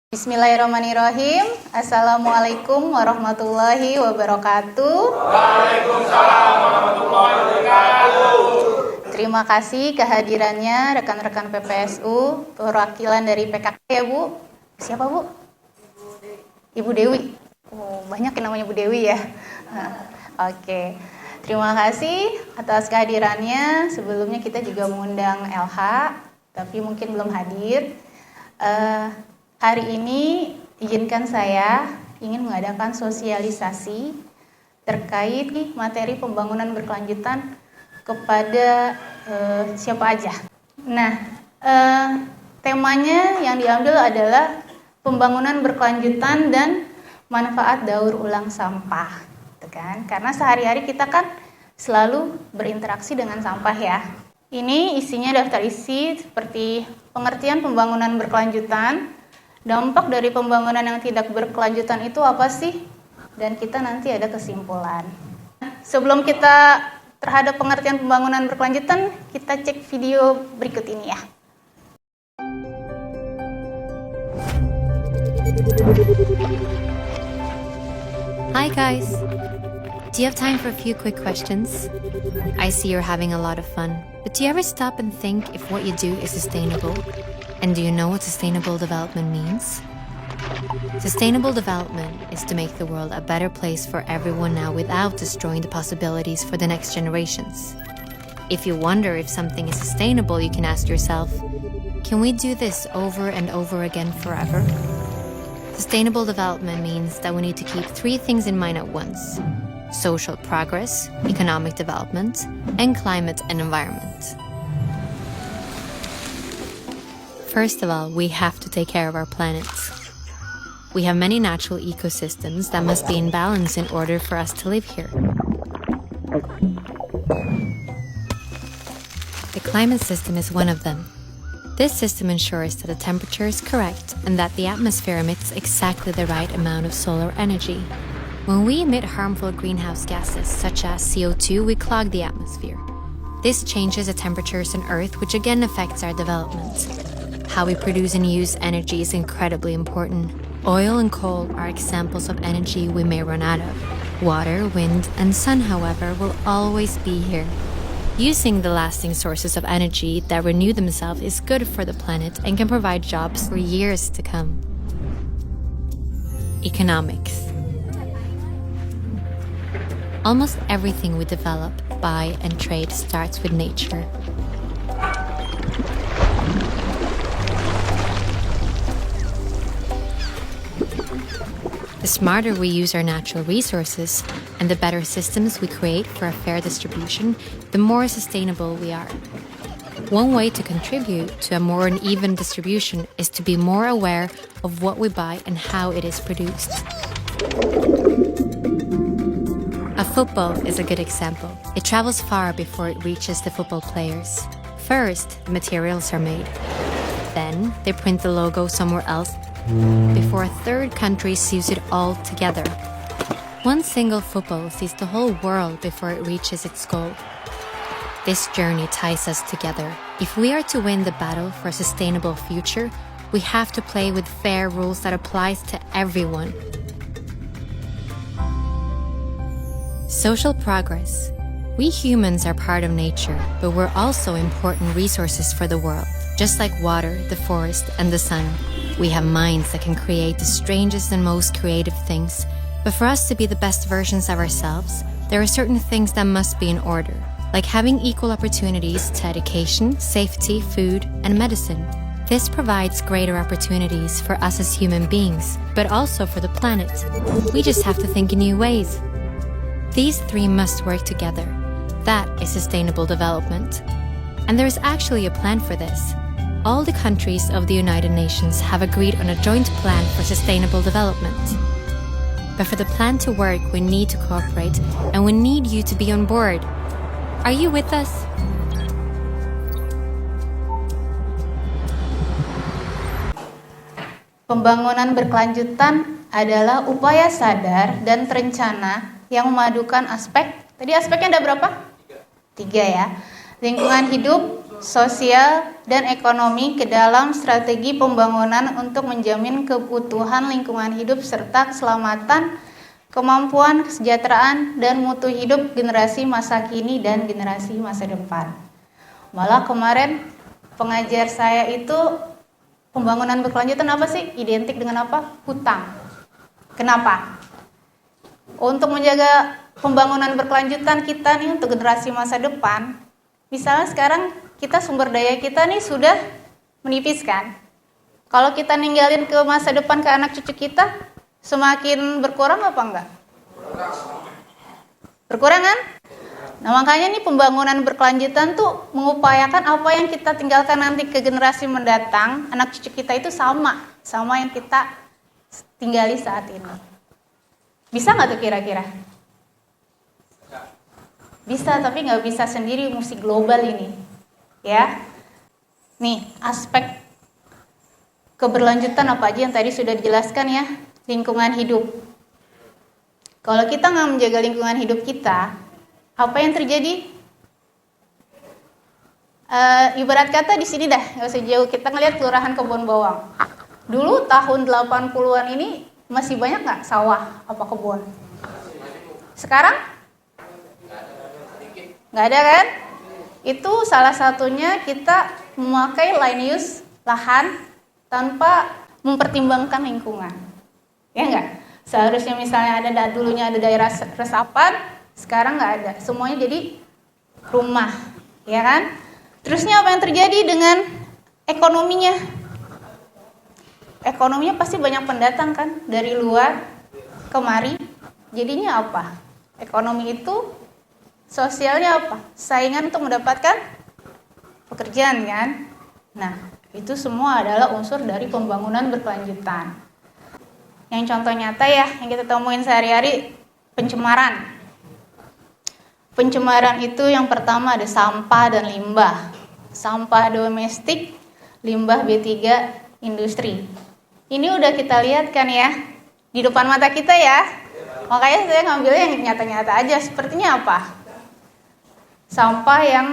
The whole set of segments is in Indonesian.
Bismillahirrahmanirrahim. Assalamualaikum warahmatullahi wabarakatuh. Waalaikumsalam warahmatullahi wabarakatuh. Terima kasih kehadirannya rekan-rekan PPSU, perwakilan dari PKK ya Bu. Siapa Bu? Ibu Dewi. Oh, banyak yang namanya Bu Dewi ya. Oke. Terima kasih atas kehadirannya. Sebelumnya kita juga mengundang LH, tapi mungkin belum hadir. Hari ini izinkan saya ingin mengadakan sosialisasi terkait materi pembangunan berkelanjutan kepada siapa aja. Nah, temanya yang diambil adalah pembangunan berkelanjutan dan manfaat daur ulang sampah, gitu kan? Karena sehari-hari kita kan selalu berinteraksi dengan sampah ya. Ini isinya daftar isi seperti pengertian pembangunan berkelanjutan. Dampak dari pembangunan yang tidak berkelanjutan itu apa sih? Dan kita nanti ada kesimpulan. Sebelum kita terhadap pengertian pembangunan berkelanjutan, kita cek video berikut ini ya. Hi guys! Do you have time for a few quick questions? I see you're having a lot of fun, but do you ever stop and think if what you do is sustainable? And do you know what sustainable development means? Sustainable development is to make the world a better place for everyone now without destroying the possibilities for the next generations. If you wonder if something is sustainable, you can ask yourself, can we do this over and over again forever? Sustainable development means that we need to keep three things in mind at once: social progress, economic development, and climate and environment. First of all, we have to take care of our planet. We have many natural ecosystems that must be in balance in order for us to live here. The climate system is one of them. This system ensures that the temperature is correct and that the atmosphere emits exactly the right amount of solar energy. When we emit harmful greenhouse gases such as CO2, we clog the atmosphere. This changes the temperatures on Earth, which again affects our development. How we produce and use energy is incredibly important. Oil and coal are examples of energy we may run out of. Water, wind, and sun, however, will always be here. Using the lasting sources of energy that renew themselves is good for the planet and can provide jobs for years to come. Economics. Almost everything we develop, buy, and trade starts with nature. The smarter we use our natural resources and the better systems we create for a fair distribution, the more sustainable we are. One way to contribute to a more uneven distribution is to be more aware of what we buy and how it is produced. A football is a good example. It travels far before it reaches the football players. First, the materials are made. Then, they print the logo somewhere else before a third country sews it all together. One single football sees the whole world before it reaches its goal. This journey ties us together. If we are to win the battle for a sustainable future, we have to play with fair rules that applies to everyone. Social progress. We humans are part of nature, but we're also important resources for the world. Just like water, the forest, and the sun, we have minds that can create the strangest and most creative things. But for us to be the best versions of ourselves, there are certain things that must be in order, like having equal opportunities to education, safety, food, and medicine. This provides greater opportunities for us as human beings, but also for the planet. We just have to think in new ways. These three must work together. That is sustainable development. And there is actually a plan for this. All the countries of the United Nations have agreed on a joint plan for sustainable development. But for the plan to work, we need to cooperate, and we need you to be on board. Are you with us? Pembangunan berkelanjutan adalah upaya sadar dan terencana yang memadukan aspek, tadi aspeknya ada berapa? 3 ya. Lingkungan hidup, sosial, dan ekonomi ke dalam strategi pembangunan untuk menjamin kebutuhan lingkungan hidup serta keselamatan, kemampuan, kesejahteraan, dan mutu hidup generasi masa kini dan generasi masa depan. Malah kemarin pengajar saya itu pembangunan berkelanjutan apa sih? Identik dengan apa? Hutang. Kenapa? Untuk menjaga pembangunan berkelanjutan kita nih untuk generasi masa depan, misalnya sekarang kita sumber daya kita nih sudah menipis kan. Kalau kita ninggalin ke masa depan ke anak cucu kita, semakin berkurang apa enggak? Berkurang kan? Nah makanya nih pembangunan berkelanjutan tuh mengupayakan apa yang kita tinggalkan nanti ke generasi mendatang, anak cucu kita itu sama yang kita tinggali saat ini. Bisa nggak tuh kira-kira? Bisa, tapi nggak bisa sendiri, mesti global ini. Ya, nih aspek keberlanjutan apa aja yang tadi sudah dijelaskan ya, lingkungan hidup. Kalau kita nggak menjaga lingkungan hidup kita, apa yang terjadi? Ibarat kata di sini dah, nggak usah jauh, kita ngelihat kelurahan Kebon Bawang. Dulu tahun 80-an ini masih banyak nggak sawah apa kebun? Sekarang? Nggak ada kan? Itu salah satunya kita memakai line use lahan tanpa mempertimbangkan lingkungan. Ya enggak? Seharusnya misalnya dulunya ada daerah resapan, sekarang nggak ada. Semuanya jadi rumah, ya kan? Terusnya apa yang terjadi dengan ekonominya? Ekonominya pasti banyak pendatang kan dari luar kemari. Jadinya apa? Ekonomi itu sosialnya apa? Saingan untuk mendapatkan pekerjaan kan? Nah, itu semua adalah unsur dari pembangunan berkelanjutan. Yang contoh nyata ya, yang kita temuin sehari-hari, pencemaran. Pencemaran itu yang pertama ada sampah dan limbah. Sampah domestik, limbah B3 industri. Ini udah kita lihat kan ya, di depan mata kita ya. Makanya saya ngambilnya yang nyata-nyata aja. Sepertinya apa? Sampah yang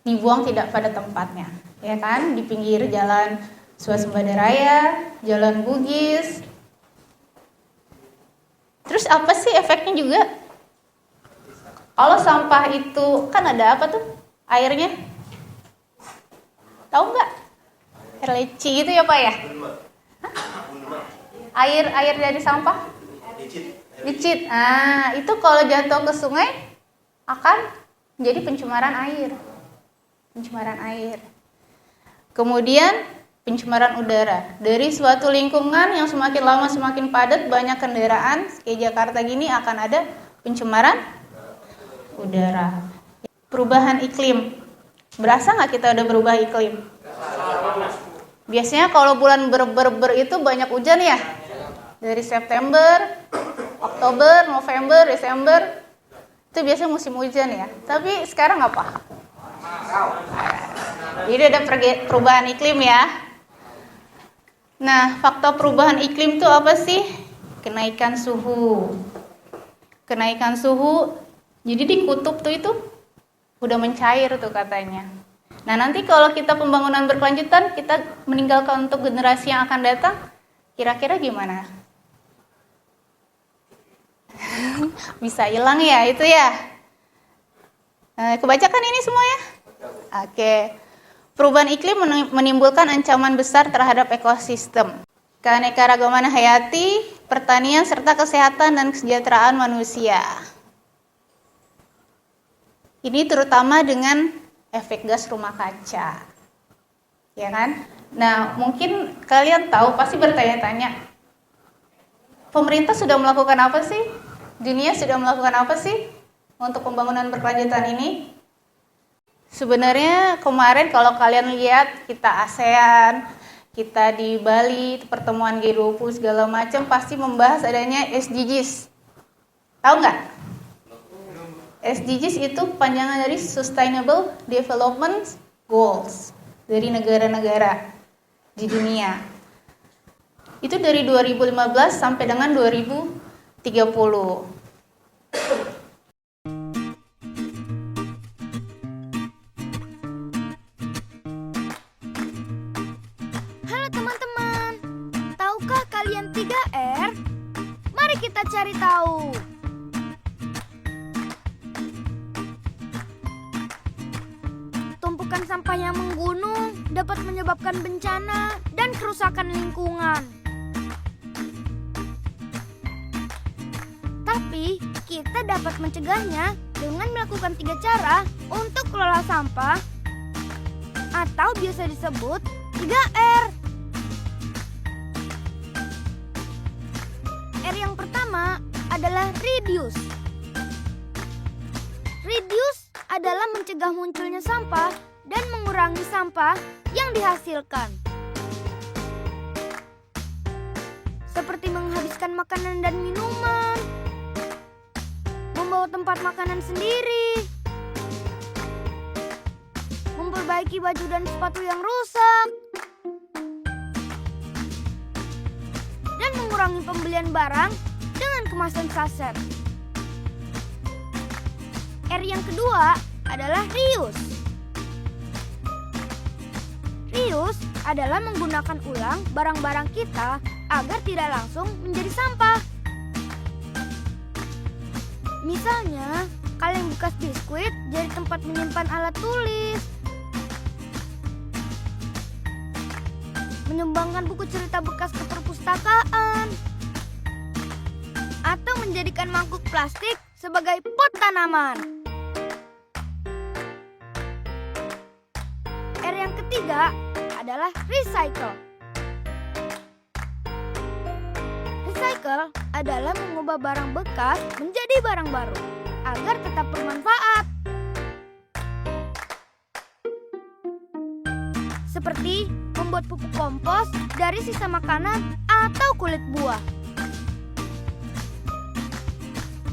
dibuang tidak pada tempatnya, ya kan? Di pinggir jalan Swasembada Raya, Jalan Bugis. Terus apa sih efeknya juga? Kalau sampah itu kan ada apa tuh? Airnya? Tahu nggak? Air leci gitu ya Pak ya? Air dari sampah? Licit. Nah, itu kalau jatuh ke sungai akan menjadi pencemaran air. Pencemaran air. Kemudian pencemaran udara. Dari suatu lingkungan yang semakin lama semakin padat, banyak kendaraan, kayak Jakarta gini akan ada pencemaran udara. Perubahan iklim. Berasa nggak kita udah berubah iklim? Biasanya kalau bulan ber itu banyak hujan ya. Dari September, Oktober, November, Desember, itu biasanya musim hujan ya. Tapi sekarang apa? Jadi ada perubahan iklim ya. Nah, faktor perubahan iklim itu apa sih? Kenaikan suhu. Kenaikan suhu, jadi di kutub tuh itu udah mencair tuh katanya. Nah, nanti kalau kita pembangunan berkelanjutan, kita meninggalkan untuk generasi yang akan datang, kira-kira gimana? Bisa hilang ya itu ya. Kebacakan ini semua ya? Oke. Perubahan iklim menimbulkan ancaman besar terhadap ekosistem, keanekaragaman hayati, pertanian, serta kesehatan dan kesejahteraan manusia. Ini terutama dengan efek gas rumah kaca. Ya kan? Nah, mungkin kalian tahu, pasti bertanya-tanya, pemerintah sudah melakukan apa sih? Dunia sudah melakukan apa sih untuk pembangunan berkelanjutan ini? Sebenarnya kemarin kalau kalian lihat kita ASEAN, kita di Bali, pertemuan G20 segala macam pasti membahas adanya SDGs. Tahu nggak? SDGs itu panjangan dari Sustainable Development Goals dari negara-negara di dunia. Itu dari 2015 sampai dengan 2030. kita cari tahu. Tumpukan sampah yang menggunung dapat menyebabkan bencana dan kerusakan lingkungan. Tapi, kita dapat mencegahnya dengan melakukan 3 cara untuk kelola sampah atau biasa disebut 3R. R yang pertama adalah reduce. Reduce adalah mencegah munculnya sampah dan mengurangi sampah yang dihasilkan. Seperti menghabiskan makanan dan minuman, membawa tempat makanan sendiri, memperbaiki baju dan sepatu yang rusak, dan mengurangi pembelian barang dengan kemasan saset. R yang kedua adalah reuse. Reuse adalah menggunakan ulang barang-barang kita agar tidak langsung menjadi sampah. Misalnya, kaleng bekas biskuit jadi tempat menyimpan alat tulis, menyumbangkan buku cerita bekas ke perpustakaan, atau menjadikan mangkuk plastik sebagai pot tanaman. R yang ketiga adalah recycle. Recycle adalah mengubah barang bekas menjadi barang baru agar tetap bermanfaat. Seperti membuat pupuk kompos dari sisa makanan atau kulit buah.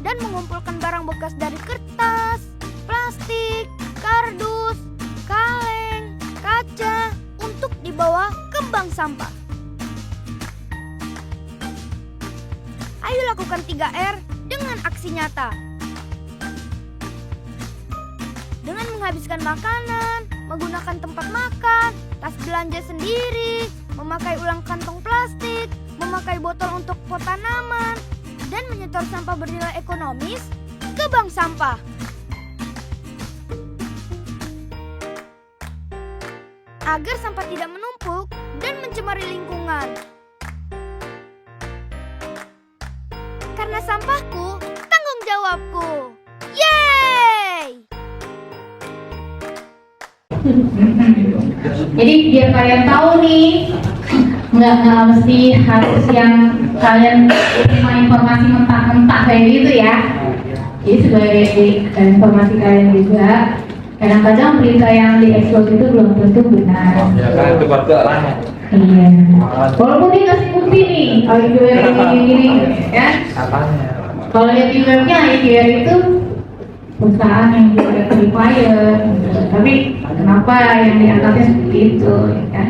Dan mengumpulkan barang bekas dari kertas, plastik, kardus, kaleng, kaca untuk dibawa ke bank sampah. Ayo lakukan 3R dengan aksi nyata. Dengan menghabiskan makanan, menggunakan tempat makan, tas belanja sendiri, memakai ulang kantong plastik, memakai botol untuk pot tanaman, dan menyetor sampah bernilai ekonomis ke bank sampah. Agar sampah tidak menumpuk dan mencemari lingkungan. Karena sampahku, tanggung jawabku. Yeay! Jadi biar kalian tahu nih, nggak mesti harus yang kalian terima informasi mentah-mentah kayak gitu ya. Jadi sebagai informasi kalian juga, kadang-kadang berita yang diekspos itu belum tentu benar. Ya kan itu perkara. Iya. Walaupun dia ngasih bukti nih, kalau IQR ini, ya. Apanya? Kalau lihat di webnya, IQR itu perusahaan yang juga verified, gitu. Tapi kenapa yang diangkatnya seperti itu, ya kan?